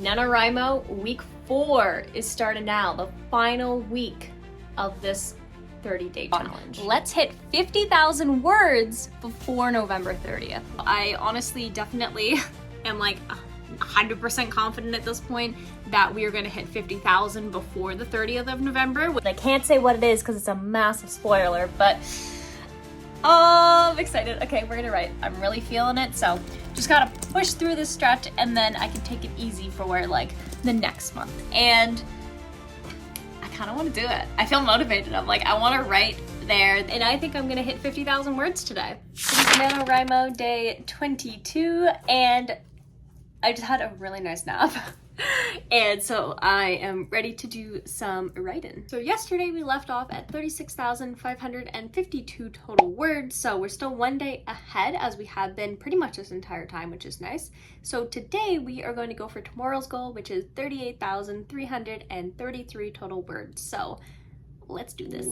NaNoWriMo week 4 is starting now, the final week of this 30-day challenge. Let's hit 50,000 words before November 30th. I honestly definitely am like 100% confident at this point that we are going to hit 50,000 before the 30th of November. I can't say what it is because it's a massive spoiler, but I'm excited. Okay, we're gonna write. I'm really feeling it, so just gotta push through this stretch and then I can take it easy for like the next month. And I kind of want to do it. I feel motivated. I'm like, I want to write there, and I think I'm gonna hit 50,000 words today. It is NaNoWriMo day 22, and I just had a really nice nap. And so I am ready to do some writing. So yesterday we left off at 36,552 total words. So we're still one day ahead, as we have been pretty much this entire time, which is nice. So today we are going to go for tomorrow's goal, which is 38,333 total words. So let's do this.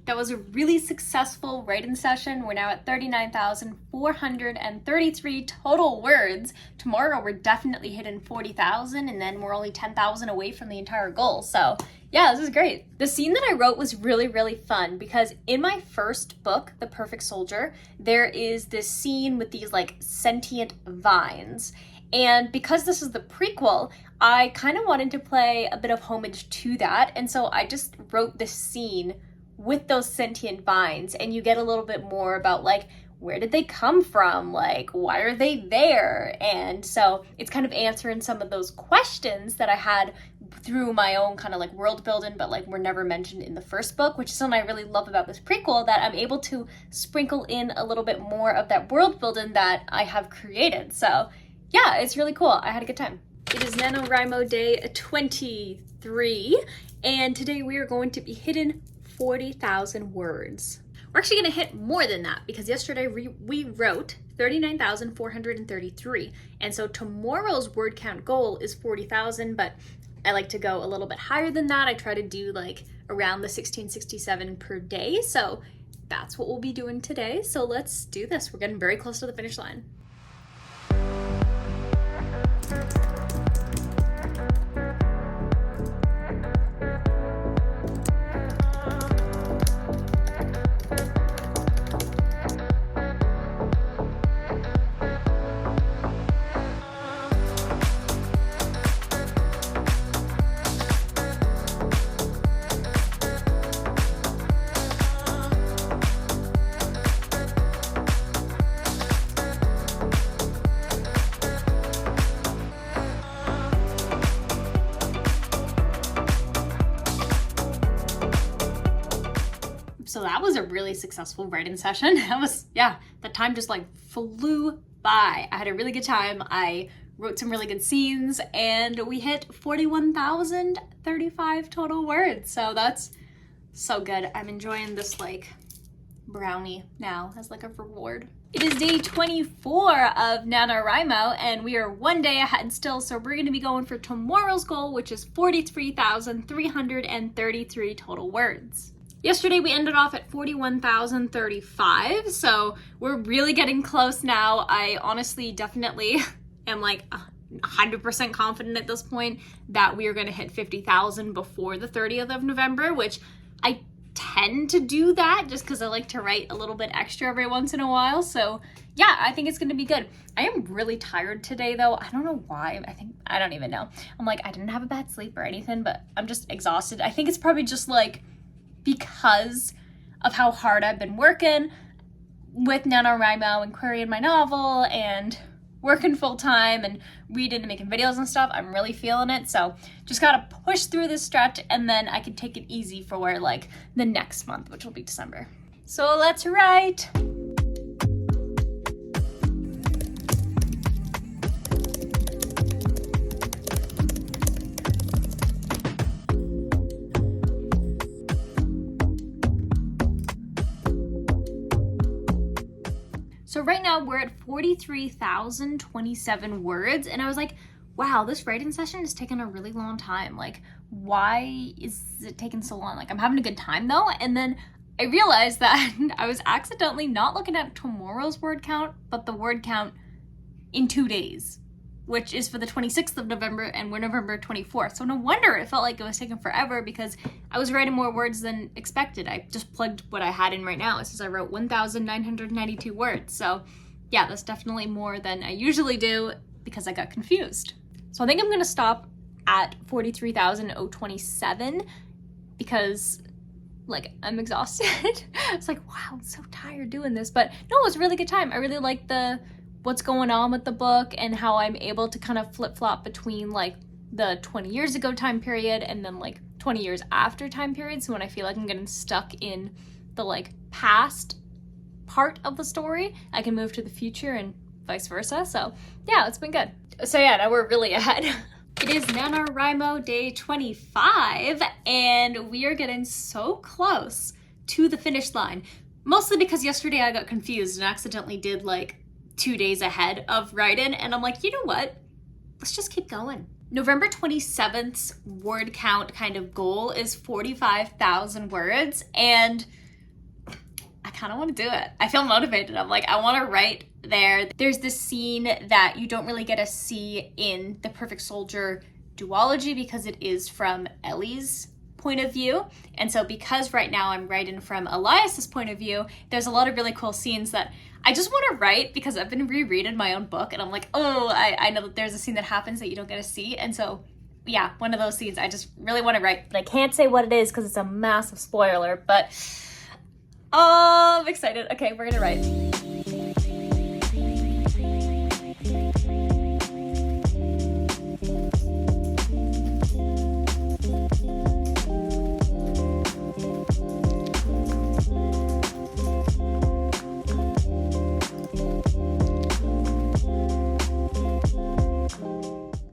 That was a really successful writing session. We're now at 39,433 total words. Tomorrow we're definitely hitting 40,000, and then we're only 10,000 away from the entire goal. So yeah, this is great. The scene that I wrote was really fun because in my first book, The Perfect Soldier, there is this scene with these like sentient vines. And because this is the prequel, I kind of wanted to play a bit of homage to that. And so I just wrote this scene with those sentient vines, and you get a little bit more about like, where did they come from? Like, why are they there? And so it's kind of answering some of those questions that I had through my own kind of like world building, but like were never mentioned in the first book, which is something I really love about this prequel, that I'm able to sprinkle in a little bit more of that world building that I have created. So yeah, it's really cool. I had a good time. It is NaNoWriMo day 23, and today we are going to be hitting 40,000 words. We're actually gonna hit more than that because yesterday we wrote 39,433, and so tomorrow's word count goal is 40,000, but I like to go a little bit higher than that. I try to do like around the 1667 per day, so that's what we'll be doing today. So let's do this. We're getting very close to the finish line. So that was a really successful writing session. That time just like flew by. I had a really good time. I wrote some really good scenes, and we hit 41,035 total words. So that's so good. I'm enjoying this like brownie now as like a reward. It is day 24 of NaNoWriMo, and we are one day ahead still. So we're gonna be going for tomorrow's goal, which is 43,333 total words. Yesterday we ended off at 41,035, so we're really getting close now. I honestly definitely am like 100% confident at this point that we are going to hit 50,000 before the 30th of November, which I tend to do that just because I like to write a little bit extra every once in a while. So yeah, I think it's going to be good. I am really tired today though. I don't know why. I don't even know. I'm like, I didn't have a bad sleep or anything, but I'm just exhausted. I think it's probably just like because of how hard I've been working with NaNoWriMo and querying my novel and working full time and reading and making videos and stuff. I'm really feeling it. So just gotta push through this stretch, and then I can take it easy for like the next month, which will be December. So let's write. So right now we're at 43,027 words, and I was like, wow, this writing session is taking a really long time. Like, why is it taking so long? Like, I'm having a good time though. And then I realized that I was accidentally not looking at tomorrow's word count, but the word count in 2 days, which is for the 26th of November, and we're November 24th. So no wonder it felt like it was taking forever, because I was writing more words than expected. I just plugged what I had in right now. It says I wrote 1,992 words. So yeah, that's definitely more than I usually do because I got confused. So I think I'm gonna stop at 43,027 because like I'm exhausted. It's like, wow, I'm so tired doing this. But no, it was a really good time. I really like what's going on with the book and how I'm able to kind of flip-flop between like the 20 years ago time period and then like 20 years after time period. So when I feel like I'm getting stuck in the like past part of the story, I can move to the future and vice versa. So yeah, it's been good. So yeah, now we're really ahead. It is NaNoWriMo day 25, and we are getting so close to the finish line. Mostly because yesterday I got confused and accidentally did like 2 days ahead of writing, and I'm like, you know what? Let's just keep going. November 27th's word count kind of goal is 45,000 words, and I kind of want to do it. I feel motivated. I'm like, I want to write there. There's this scene that you don't really get to see in The Perfect Soldier duology because it is from Ellie's point of view. And so because right now I'm writing from Elias's point of view, there's a lot of really cool scenes that I just want to write because I've been rereading my own book and I'm like, oh, I know that there's a scene that happens that you don't get to see. And so yeah, one of those scenes I just really want to write, but I can't say what it is because it's a massive spoiler, but oh, I'm excited. Okay, we're gonna write.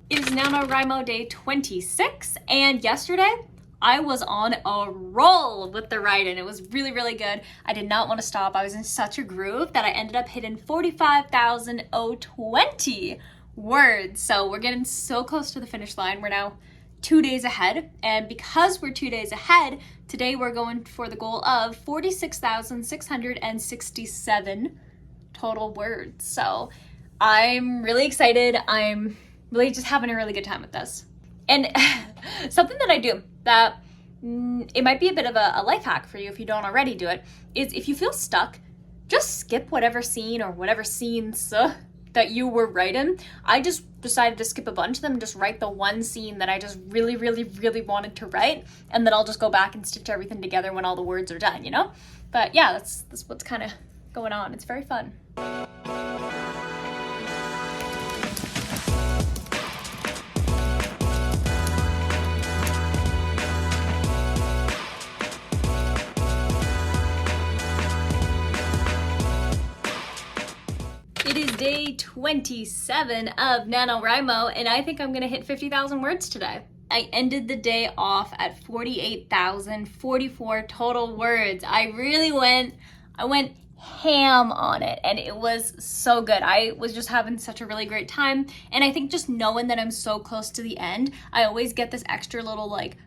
It is NaNoWriMo day 26, and yesterday I was on a roll with the writing. It was really, really good. I did not want to stop. I was in such a groove that I ended up hitting 45,020 words. So we're getting so close to the finish line. We're now 2 days ahead. And because we're 2 days ahead, today we're going for the goal of 46,667 total words. So I'm really excited. I'm really just having a really good time with this. And something that I do that it might be a bit of a life hack for you if you don't already do it, is if you feel stuck, just skip whatever scene or whatever scenes that you were writing. I just decided to skip a bunch of them and just write the one scene that I just really, really, really wanted to write, and then I'll just go back and stitch everything together when all the words are done, you know? But yeah, that's what's kind of going on. It's very fun. It is day 27 of NaNoWriMo, and I think I'm gonna hit 50,000 words today. I ended the day off at 48,044 total words. I went ham on it, and it was so good. I was just having such a really great time, and I think just knowing that I'm so close to the end, I always get this extra little like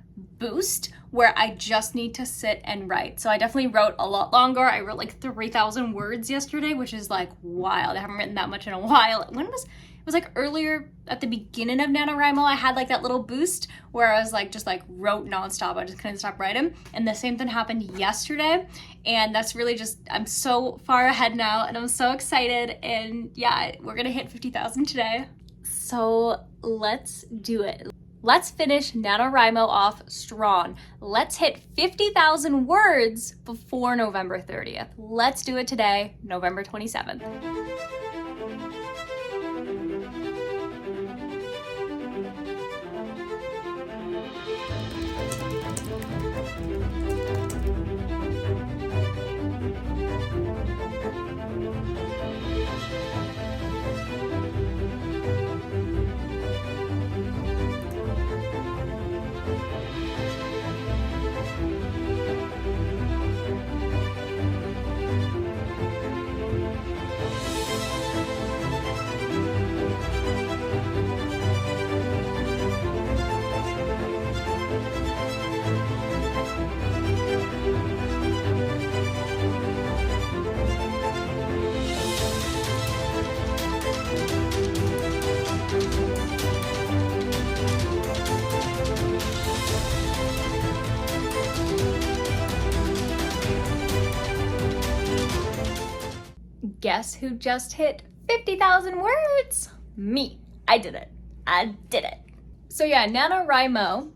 boost where I just need to sit and write. So I definitely wrote a lot longer. I wrote like 3,000 words yesterday, which is like wild. I haven't written that much in a while. It was like earlier at the beginning of NaNoWriMo, I had like that little boost where I was like, just like wrote nonstop. I just couldn't stop writing. And the same thing happened yesterday. And that's really just, I'm so far ahead now and I'm so excited. And yeah, we're gonna hit 50,000 today. So let's do it. Let's finish NaNoWriMo off strong. Let's hit 50,000 words before November 30th. Let's do it today, November 27th. guess who just hit 50,000 words? Me. I did it. I did it. So yeah, NaNoWriMo,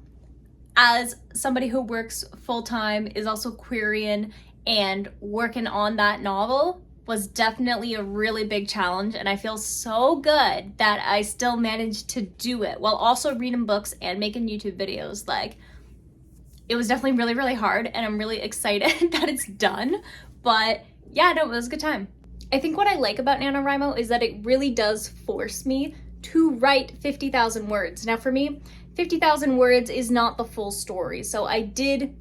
as somebody who works full-time, is also querying and working on that novel, was definitely a really big challenge, and I feel so good that I still managed to do it while also reading books and making YouTube videos. Like, it was definitely really, really hard, and I'm really excited that it's done. But yeah, no, it was a good time. I think what I like about NaNoWriMo is that it really does force me to write 50,000 words. Now for me, 50,000 words is not the full story. So I did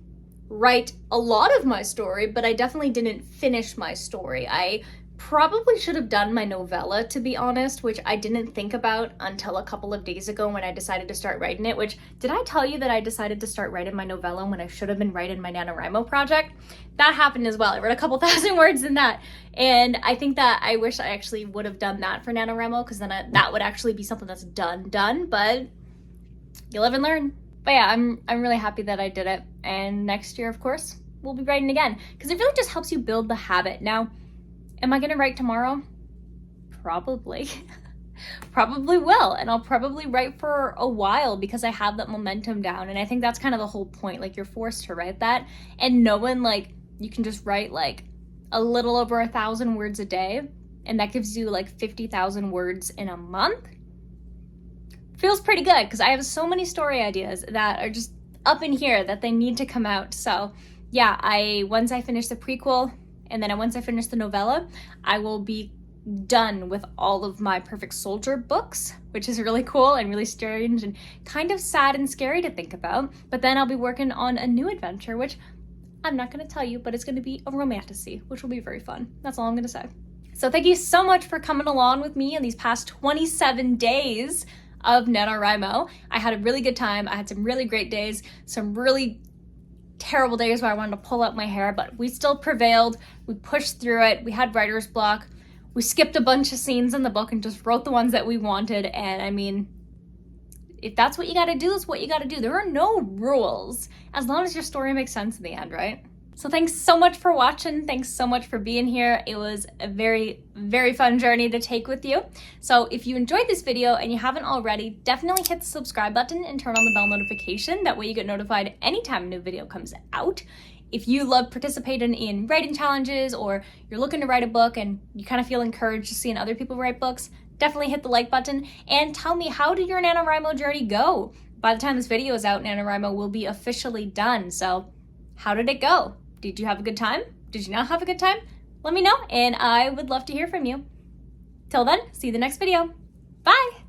write a lot of my story, but I definitely didn't finish my story. I probably should have done my novella, to be honest, which I didn't think about until a couple of days ago when I decided to start writing it, which, did I tell you that I decided to start writing my novella when I should have been writing my NaNoWriMo project? That happened as well. I wrote a couple thousand words in that. And I think that I wish I actually would have done that for NaNoWriMo, because then that would actually be something that's done, but you live and learn. But yeah, I'm really happy that I did it. And next year, of course, we'll be writing again, because it really just helps you build the habit. Now, am I gonna write tomorrow? Probably. Probably will. And I'll probably write for a while because I have that momentum down. And I think that's kind of the whole point. Like, you're forced to write that. And knowing, like, you can just write like a little over 1,000 words a day, and that gives you like 50,000 words in a month. Feels pretty good, because I have so many story ideas that are just up in here that they need to come out. So yeah, once I finish the prequel, and then once I finish the novella, I will be done with all of my Perfect Soldier books, which is really cool and really strange and kind of sad and scary to think about. But then I'll be working on a new adventure, which I'm not going to tell you, but it's going to be a romantasy, which will be very fun. That's all I'm going to say. So thank you so much for coming along with me in these past 27 days of NaNoWriMo. I had a really good time. I had some really great days, some really terrible days where I wanted to pull out my hair, but we still prevailed. We pushed through it. We had writer's block. We skipped a bunch of scenes in the book and just wrote the ones that we wanted. And I mean, if that's what you gotta do, that's what you gotta do. There are no rules, as long as your story makes sense in the end, right? So thanks so much for watching. Thanks so much for being here. It was a very, very fun journey to take with you. So if you enjoyed this video and you haven't already, definitely hit the subscribe button and turn on the bell notification. That way you get notified anytime a new video comes out. If you love participating in writing challenges, or you're looking to write a book and you kind of feel encouraged to seeing other people write books, definitely hit the like button and tell me, how did your NaNoWriMo journey go? By the time this video is out, NaNoWriMo will be officially done. So how did it go? Did you have a good time? Did you not have a good time? Let me know, and I would love to hear from you. Till then, see you in the next video. Bye!